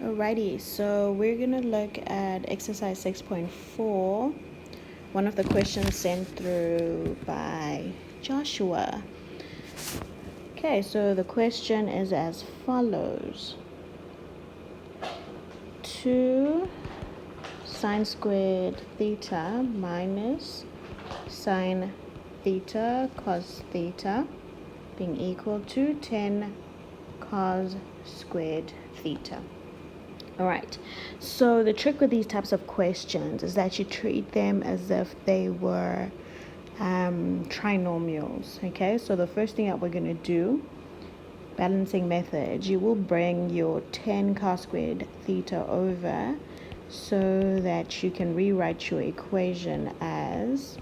Alrighty, so we're gonna look at exercise 6.4, one of the questions sent through by Joshua. Okay, so the question is as follows. 2 sine squared theta minus sine theta cos theta being equal to 10 cos squared theta. All right, so the trick with these types of questions is that you treat them as if they were trinomials. Okay, so the first thing that we're going to do, balancing method, you will bring your 10 cos squared theta over so that you can rewrite your equation as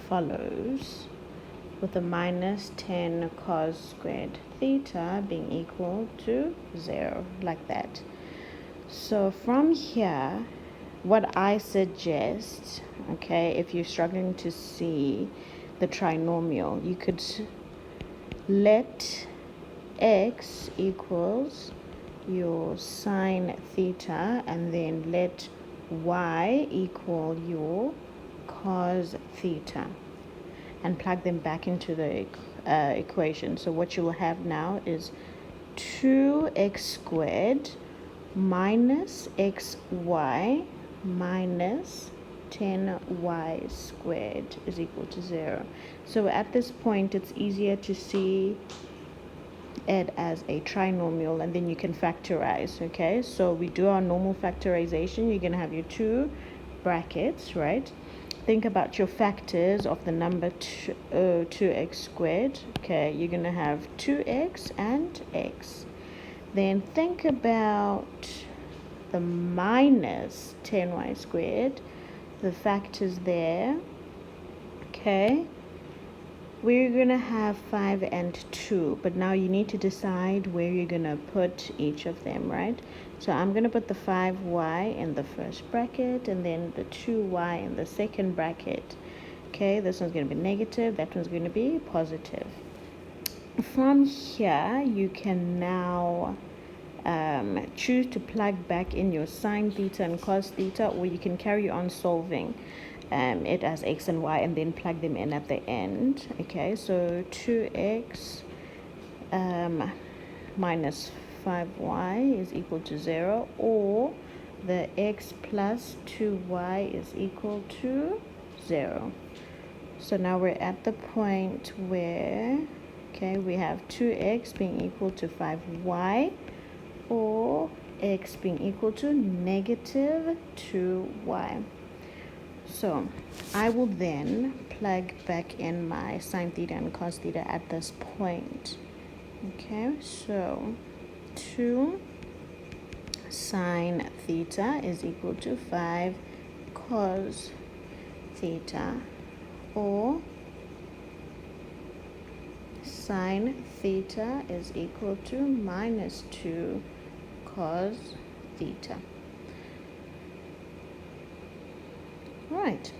follows, with a minus 10 cos squared theta being equal to 0, like that. So from here, what I suggest, okay, if you're struggling to see the trinomial, you could let x equals your sine theta and then let y equal your cos theta and plug them back into the equation. So what you will have now is 2x squared minus xy minus 10y squared is equal to 0. So at this point, it's easier to see it as a trinomial, and then you can factorize. Okay, so we do our normal factorization. You're going to have your two brackets, right? Think about your factors of the number 2x squared. Okay, you're going to have 2x and x. Then think about the minus 10y squared, the factors there. Okay, we're going to have 5 and 2, but now you need to decide where you're going to put each of them, right? So I'm going to put the 5y in the first bracket and then the 2y in the second bracket. Okay, this one's going to be negative, that one's going to be positive. From here, you can now choose to plug back in your sine theta and cos theta, or you can carry on solving it as x and y and then plug them in at the end. Okay, so 2x minus 5y is equal to 0, or the x plus 2y is equal to 0. So now we're at the point where, okay, we have 2x being equal to 5y, or x being equal to negative 2y. So I will then plug back in my sine theta and cos theta at this point. Okay, so 2 sine theta is equal to 5 cos theta, or sine theta is equal to minus 2 cos theta. Right,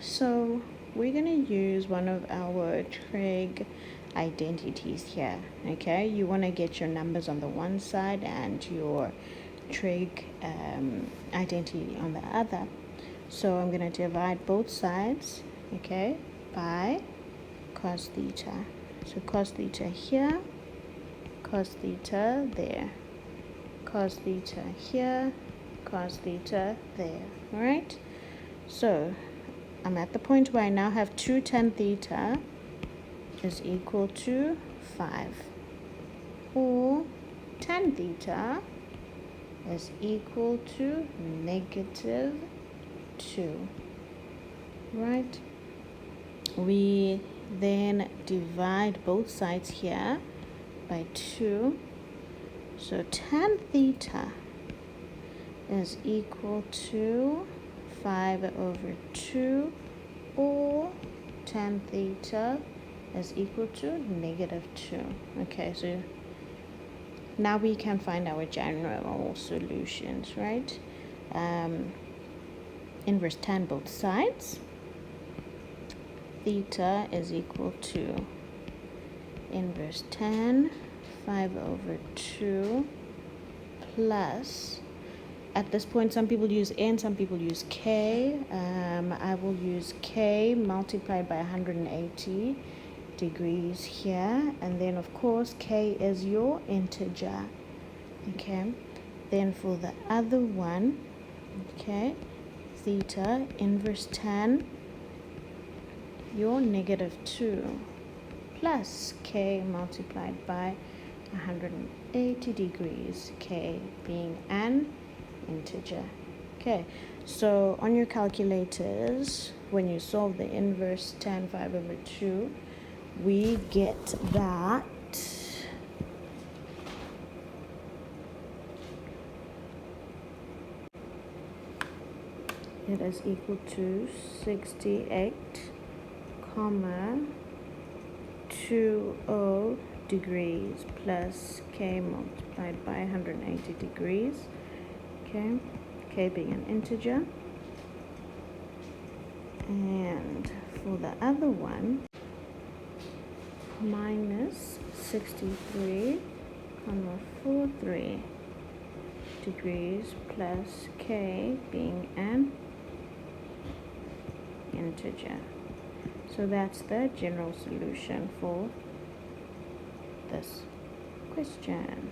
so we're going to use one of our trig identities here. Okay, you want to get your numbers on the one side and your trig identity on the other. So I'm going to divide both sides, okay, by cos theta. So cos theta here, cos theta there, cos theta here, cos theta there. All right, so I'm at the point where I now have 2 tan theta is equal to 5, or tan theta is equal to negative 2. Right, we then divide both sides here by 2. So tan theta is equal to 5 over 2, or tan theta is equal to negative 2. Okay, so now we can find our general solutions, right? Inverse tan both sides. Theta is equal to inverse tan 5 over 2 plus, at this point some people use n, some people use k. I will use k multiplied by 180 degrees here, and then of course k is your integer. Okay, then for the other one, okay, theta inverse tan, your -2 plus k multiplied by 180 degrees, k being an integer. Okay, so on your calculators, when you solve the inverse tan 5/2, we get that it is equal to 68,20 degrees plus k multiplied by 180 degrees. Okay, k being an integer. And for the other one, minus 63,43 degrees plus k being an integer. So that's the general solution for this question.